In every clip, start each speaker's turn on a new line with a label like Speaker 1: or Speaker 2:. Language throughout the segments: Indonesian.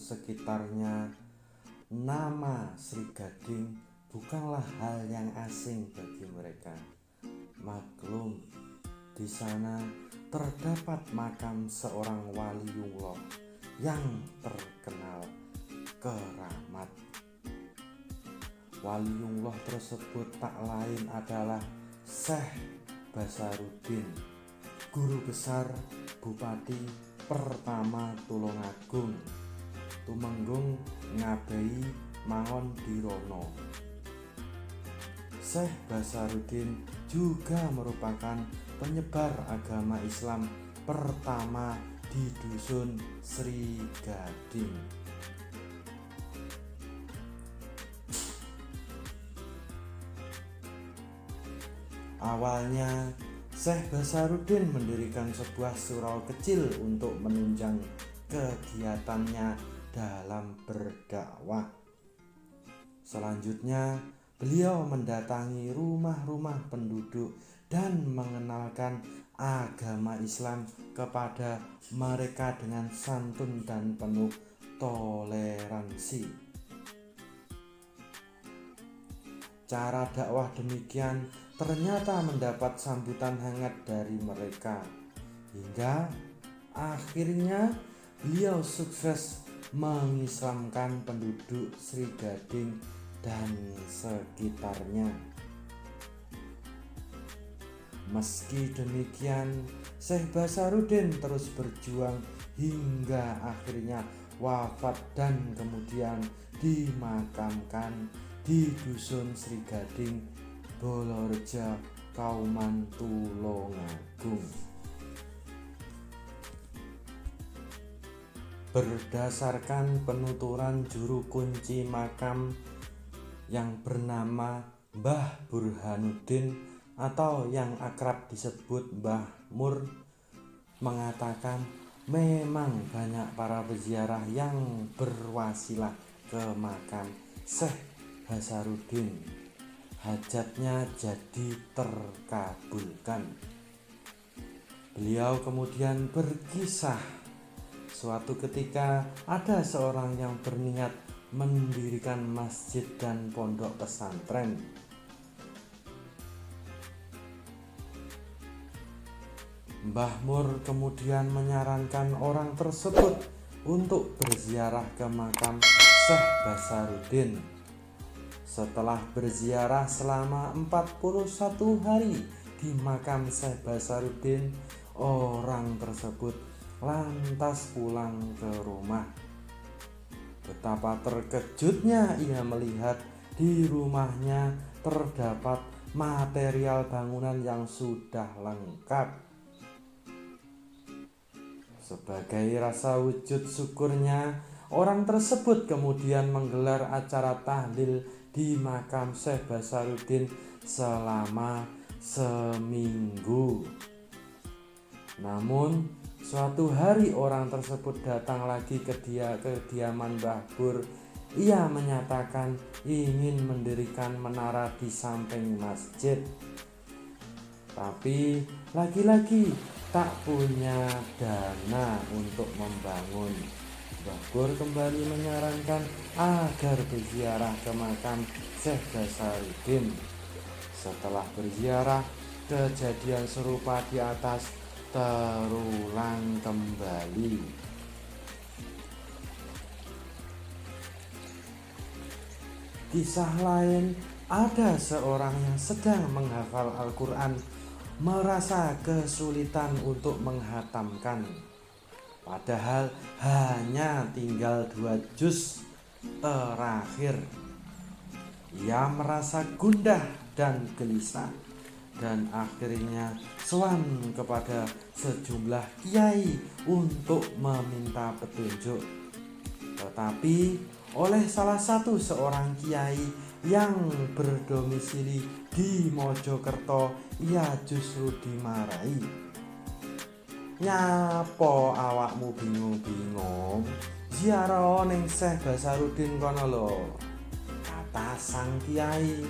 Speaker 1: sekitarnya, nama Sri Gading bukanlah hal yang asing bagi mereka. Maklum, di sana terdapat makam seorang waliullah yang terkenal keramat. Waliullah tersebut tak lain adalah Syekh Basaruddin, guru besar Bupati pertama Tulungagung, Tumenggung Ngabeyi Mangon Dirono. Syekh Basaruddin juga merupakan penyebar agama Islam pertama di dusun Sri Gading. Awalnya, Syekh Basaruddin mendirikan sebuah surau kecil untuk menunjang kegiatannya dalam berdakwah. Selanjutnya, beliau mendatangi rumah-rumah penduduk dan mengenalkan agama Islam kepada mereka dengan santun dan penuh toleransi. Cara dakwah demikian ternyata mendapat sambutan hangat dari mereka, hingga akhirnya beliau sukses mengislamkan penduduk Sri Gading dan sekitarnya. Meski demikian, Syekh Basaruddin terus berjuang hingga akhirnya wafat dan kemudian dimakamkan di dusun Sri Gading, Bolorejo, Kauman Tulungagung. Berdasarkan penuturan juru kunci makam yang bernama Mbah Burhanuddin atau yang akrab disebut Mbah Mur, mengatakan memang banyak para peziarah yang berwasilah ke makam Syekh Basaruddin. Hajatnya jadi terkabulkan. Beliau kemudian berkisah, suatu ketika ada seorang yang berniat mendirikan masjid dan pondok pesantren. Mbah Mur kemudian menyarankan orang tersebut untuk berziarah ke makam Syekh Basaruddin. Setelah berziarah selama 41 hari di makam Syekh Basaruddin, orang tersebut lantas pulang ke rumah. Betapa terkejutnya ia melihat di rumahnya terdapat material bangunan yang sudah lengkap. Sebagai rasa wujud syukurnya, orang tersebut kemudian menggelar acara tahlil di makam Syekh Basaruddin selama seminggu. Namun suatu hari orang tersebut datang lagi ke kediaman Mbah Bur. Ia menyatakan ingin mendirikan menara di samping masjid, tapi lagi-lagi tak punya dana untuk membangun. Mbah Bur kembali menyarankan agar berziarah ke makam Syekh Basaruddin. Setelah berziarah, kejadian serupa di atas terulang kembali. Kisah lain, ada seorang yang sedang menghafal Al-Quran merasa kesulitan untuk menghatamkan. Padahal hanya tinggal 2 juz terakhir. Ia merasa gundah dan gelisah dan akhirnya sowan kepada sejumlah kiai untuk meminta petunjuk. Tetapi oleh salah satu seorang kiai yang berdomisili di Mojokerto, ia justru dimarahi. Nyapo awakmu bingung-bingung? Ziarah ning Syekh Basaruddin kono lho, kata sang kiai.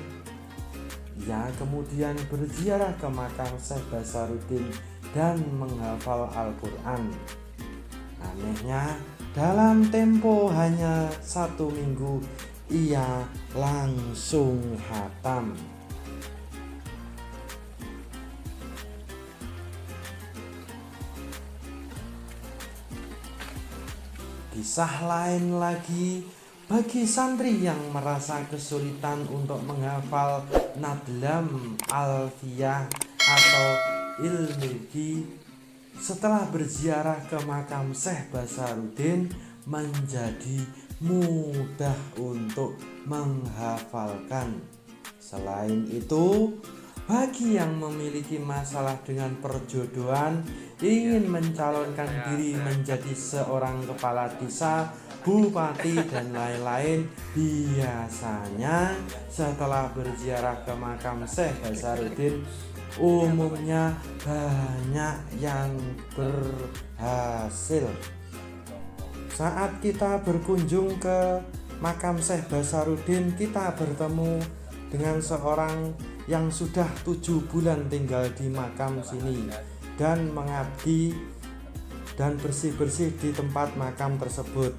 Speaker 1: Ia kemudian berziarah ke makam Syekh Basaruddin dan menghafal Al-Quran. Anehnya, Dalam tempo hanya 1 minggu ia langsung hatam. Kisah lain lagi bagi santri yang merasa kesulitan untuk menghafal Nadlam, Alfiyah atau Ilmigi, setelah berziarah ke makam Syekh Basaruddin menjadi mudah untuk menghafalkan. Selain itu, bagi yang memiliki masalah dengan perjodohan, ingin mencalonkan diri menjadi seorang kepala desa, bupati, dan lain-lain, biasanya setelah berziarah ke makam Syekh Basaruddin, umumnya banyak yang berhasil. Saat kita berkunjung ke makam Syekh Basaruddin, kita bertemu dengan seorang yang sudah 7 bulan tinggal di makam sini dan mengabdi dan bersih-bersih di tempat makam tersebut.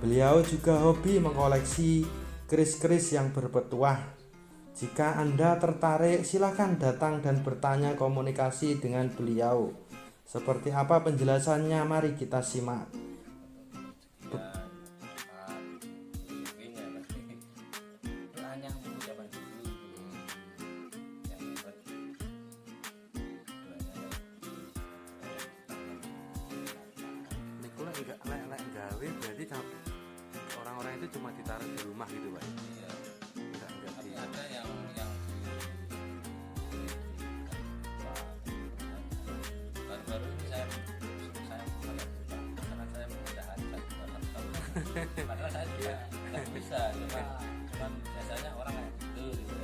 Speaker 1: Beliau juga hobi mengkoleksi keris-keris yang berpetuah. Jika Anda tertarik, silakan datang dan bertanya komunikasi dengan beliau. Seperti apa penjelasannya? Mari kita simak. Lek gawe berarti orang-orang itu cuma ditaruh di rumah gitu, Pak. Enggak
Speaker 2: Tapi ada yang baru-baru ini saya karena saya mengadah hajat padahal saya juga nggak bisa, cuman biasanya orang kayak gitu.